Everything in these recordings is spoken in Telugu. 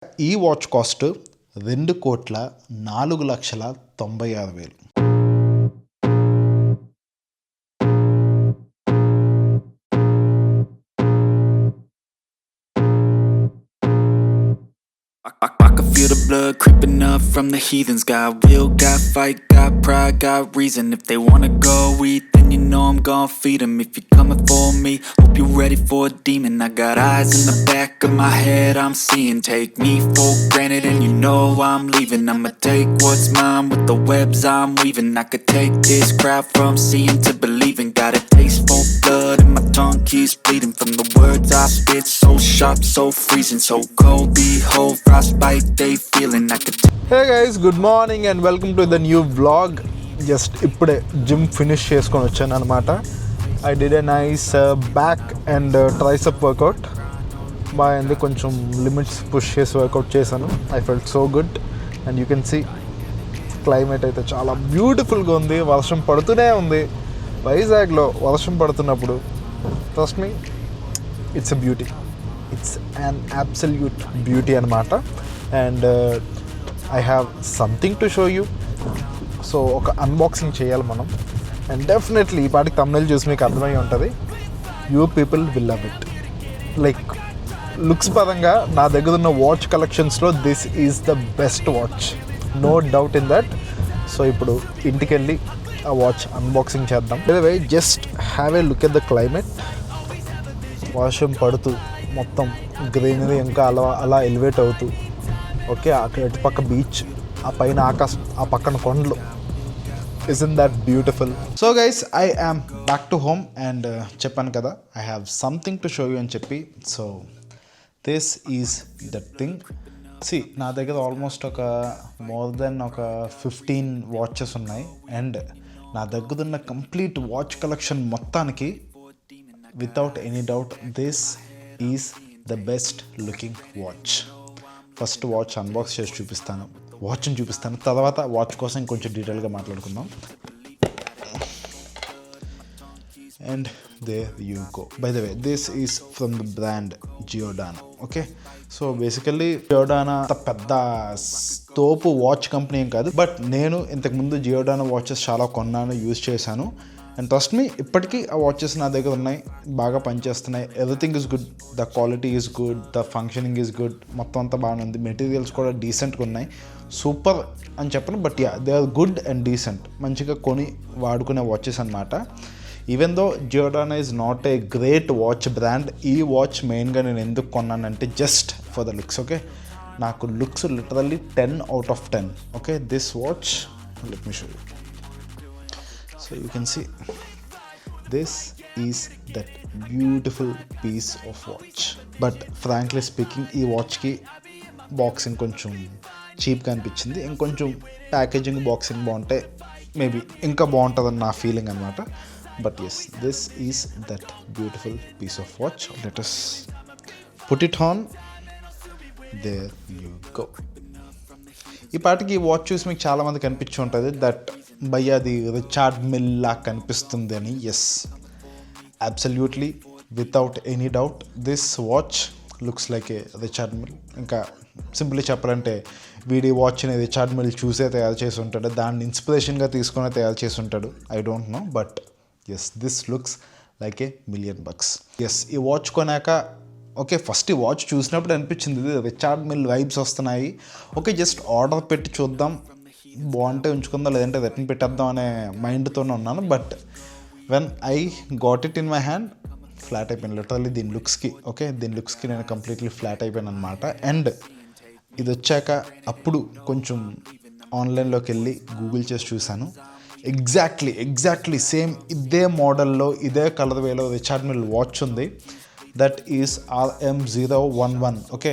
ఈ watch cost 2,04,96,000. I can feel the blood creeping up from the heathens. Got will, got fight, got pride, got reason. If they wanna go eat, then you know I'm gon' feed them. If you're coming for me, hope you're ready for a demon. I got eyes in the back of my head, I'm seeing. Take me for granted and you know I'm leaving. I'ma take what's mine with the webs I'm weaving. I could take this crowd from seeing to believing. Got a taste for blood and my tongue keeps bleeding. From the words I spit, so sharp, so freezing. So cold, behold, frostbite they feeling. I could Hey guys, good morning and welcome to the new vlog. Just ఇప్పుడే జిమ్ ఫినిష్ చేసుకొని వచ్చాను అనమాట. I did a nice back and tricep workout. బాగుంది, కొంచెం లిమిట్స్ పుష్ చేసి వర్కౌట్ చేశాను. I felt so good and you can see climate అయితే చాలా బ్యూటిఫుల్గా ఉంది. వర్షం పడుతూనే ఉంది. వైజాగ్లో వర్షం పడుతున్నప్పుడు trust me, it's a beauty. It's an absolute beauty అనమాట. And I have something to show you. So ఒక అన్బాక్సింగ్ చేయాలి మనం. అండ్ డెఫినెట్లీ ఈ పాటికి తమిళ చూసి మీకు అర్థమై ఉంటుంది. You people will love it. Like looks పరంగా నా దగ్గర ఉన్న వాచ్ కలెక్షన్స్లో this is the best watch, no doubt in that. So ఇప్పుడు ఇంటికి వెళ్ళి ఆ వాచ్ అన్బాక్సింగ్ చేద్దాం. By just have a look at the climate. వర్షం పడుతూ మొత్తం గ్రీనరీ ఇంకా అలా ఎలివేట్ అవుతూ, ఓకే, అక్కడ ఇటు పక్క బీచ్, ఆ పైన ఆకాశం, ఆ పక్కన కొండలు. Isn't that beautiful? So guys, I am back to home and చెప్పాను కదా I have something to show you అని చెప్పి. So this is that thing. నా దగ్గర ఆల్మోస్ట్ ఒక మోర్ దెన్ ఒక 15 వాచెస్ ఉన్నాయి. అండ్ నా దగ్గర ఉన్న కంప్లీట్ వాచ్ కలెక్షన్ మొత్తానికి without any doubt this is the best looking watch. First watch unbox చేసి చూపిస్తాను, వాచ్ని చూపిస్తాను, తర్వాత వాచ్ కోసం కొంచెం డీటెయిల్గా మాట్లాడుకుందాం. And there you go. By the way, this is from the brand Giordano. Okay, so basically Giordano పెద్ద తోపు వాచ్ కంపెనీ ఏం కాదు, బట్ నేను ఇంతకుముందు జియోడానా వాచెస్ చాలా కొన్నాను, యూజ్ చేశాను. అండ్ ట్రస్ట్ మీ, ఇప్పటికీ ఆ వాచెస్ నా దగ్గర ఉన్నాయి, బాగా పనిచేస్తున్నాయి. Everything is good, the quality is good, the functioning is good, మొత్తం అంతా బాగానే ఉంది. మెటీరియల్స్ కూడా డీసెంట్గా ఉన్నాయి. సూపర్ అని చెప్పను, but yeah, they are good and decent. మంచిగా కొని వాడుకునే వాచెస్ అనమాట. Even though Giordano is not a great watch brand, ఈ వాచ్ మెయిన్గా నేను ఎందుకు కొన్నానంటే just for the looks. Okay, నాకు looks literally 10 out of 10. Okay, this watch, let me show you. So you can see this is that beautiful piece of watch. But frankly speaking, ఈ వాచ్కి బాక్సింగ్ కొంచెం చీప్గా అనిపించింది. ఇంకొంచెం ప్యాకేజింగ్, బాక్సింగ్ బాగుంటే మేబీ ఇంకా బాగుంటుందని నా ఫీలింగ్ అనమాట. But yes, this is that beautiful piece of watch. Let us put it on. There you go. ఈ పాటికి ఈ వాచ్ చూసి మీకు చాలామంది కనిపించి ఉంటుంది దట్ భయ్యా అది రిచర్డ్ మిల్ లా కనిపిస్తుంది అని. Yes, absolutely, without any doubt this watch looks like a Richard Mille. ఇంకా సింపుల్లీ చెప్పాలంటే వీడి వాచ్ని రిచర్డ్ మిల్ చూసే తయారు చేసి ఉంటాడు, దాన్ని ఇన్స్పిరేషన్గా తీసుకునే తయారు చేసి ఉంటాడు. I don't know, but yes, this looks like a $1,000,000. Yes, ఈ వాచ్ కొనాక ఓకే, ఫస్ట్ ఈ వాచ్ చూసినప్పుడు అనిపించింది ఇది రిచర్డ్ మిల్ వైబ్స్ వస్తున్నాయి. ఓకే, జస్ట్ ఆర్డర్ పెట్టి చూద్దాం, బాగుంటే ఉంచుకుందాం, లేదంటే రిటర్న్ పెట్టేద్దాం అనే మైండ్తోనే ఉన్నాను. But when I got it in my hand, flat అయిపోయాను లిటరల్లీ దీని లుక్స్కి. ఓకే, దీని లుక్స్కి నేను కంప్లీట్లీ ఫ్లాట్ అయిపోయాను అనమాట. అండ్ ఇది వచ్చాక అప్పుడు కొంచెం ఆన్లైన్లోకి వెళ్ళి గూగుల్ చేసి చూశాను. ఎగ్జాక్ట్లీ సేమ్ ఇదే మోడల్లో, ఇదే కలర్ వేలో రిచర్డ్ మిల్ వాచ్ ఉంది. That is RM011. Okay,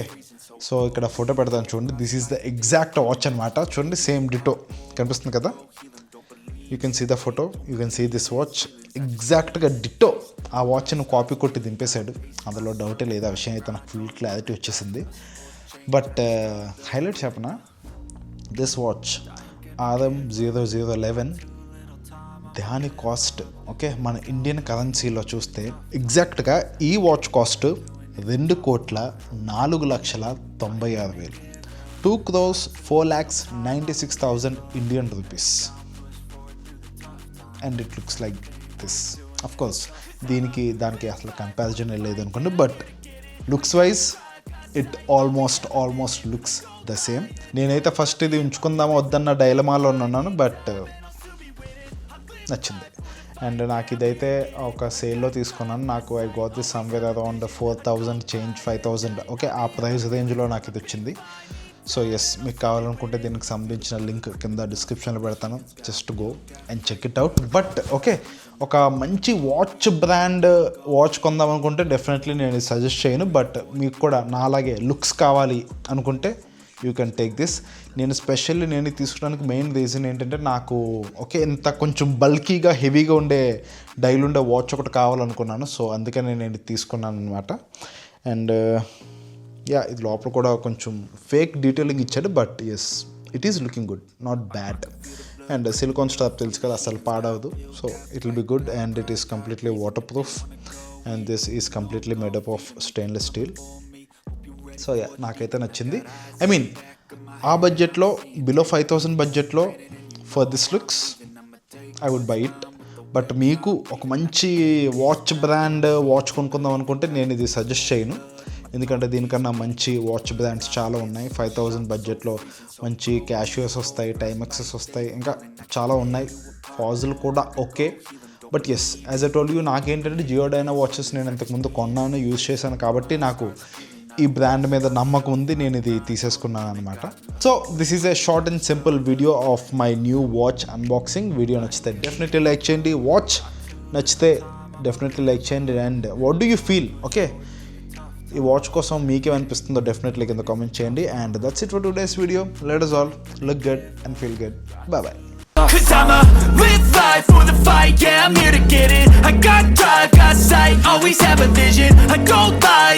so ఇక్కడ ఫోటో పెడతాను చూడండి. This is the exact watch అనమాట. చూడండి, సేమ్ డిటో కనిపిస్తుంది కదా. You can see the photo, you can see this watch. ఎగ్జాక్ట్గా డిటో ఆ వాచ్ను కాపీ కొట్టి దింపేశాడు, అందులో డౌటే లేదు. ఆ విషయం అయితే నాకు ఫుల్ క్లారిటీ వచ్చేసింది. బట్ హైలైట్ చెప్పనా, దిస్ వాచ్ RM0011 దాని కాస్ట్ ఓకే మన ఇండియన్ కరెన్సీలో చూస్తే ఎగ్జాక్ట్గా ఈ watch cost 2,04,96,000 2,04,96,000 Indian rupees. And it looks like this. Of course దీనికి దానికి అసలు కంపారిజన్ లేదు అనుకోండి, but looks wise it almost looks the same. నేనైతే ఫస్ట్ ఇది ఉంచుకుందామా వద్దన్న డైలమాలో ఉన్నాను, బట్ నచ్చింది. అండ్ నాకు ఇదైతే ఒక సేల్లో తీసుకున్నాను. నాకు I got this somewhere around 4,000 change 5,000 okay, ఆ ప్రైస్ రేంజ్లో నాకు ఇది వచ్చింది. సో ఎస్, మీకు కావాలనుకుంటే దీనికి సంబంధించిన లింక్ కింద డిస్క్రిప్షన్లో పెడతాను, just go and check it out. But okay, ఒక మంచి వాచ్ కొందాం అనుకుంటే డెఫినెట్లీ నేను సజెస్ట్ చేయను. బట్ మీకు కూడా నాలాగే లుక్స్ కావాలి అనుకుంటే యూ కెన్ టేక్ దిస్. నేను తీసుకోవడానికి మెయిన్ రీజన్ ఏంటంటే, నాకు ఓకే ఇంత కొంచెం బల్కీగా హెవీగా ఉండే డైల్ ఉండే వాచ్ ఒకటి కావాలనుకున్నాను. సో అందుకని నేను తీసుకున్నాను అనమాట. అండ్ యా, ఇది లోపల కూడా కొంచెం ఫేక్ డీటెయిలింగ్ ఇచ్చాడు, but yes it is looking good, not bad. And silicone strap తెలుసు కదా, అసలు పాడవదు. So it will be good and it is completely waterproof and this is completely made up of stainless steel. So yeah, నాకైతే నచ్చింది. ఐ మీన్ ఆ బడ్జెట్లో, బిలో 5,000 బడ్జెట్లో for this looks I would buy it. But మీకు ఒక మంచి వాచ్ కొనుక్కుందాం అనుకుంటే నేను ఇది సజెస్ట్ చేయను, ఎందుకంటే దీనికన్నా మంచి వాచ్ బ్రాండ్స్ చాలా ఉన్నాయి. 5,000 బడ్జెట్లో మంచి క్యాషియోస్ వస్తాయి, టైమెక్సెస్ వస్తాయి, ఇంకా చాలా ఉన్నాయి. ఫాజిల్ కూడా okay. But yes, as I told you, నాకేంటంటే జియోడైనా వాచెస్ నేను ఇంతకుముందు కొన్నాను, యూజ్ చేశాను, కాబట్టి నాకు ఈ బ్రాండ్ మీద నమ్మకం ఉంది, నేను ఇది తీసేసుకున్నాను అనమాట. So this is a short and simple video of my new watch unboxing. Video నచ్చితే డెఫినెట్లీ లైక్ చేయండి, వాచ్ నచ్చితే డెఫినెట్లీ లైక్ చేయండి. And what do you feel? Okay, ఈ వాచ్ కోసం మీకేమనిపిస్తుందో డెఫినెట్లీ కింద కామెంట్ చేయండి. And that's it for today's video. Let us all look good and feel good. Bye bye. 'Cause I'ma live life for the fight, yeah, I'm here to get it. I got drive, got sight, always have a vision. I go live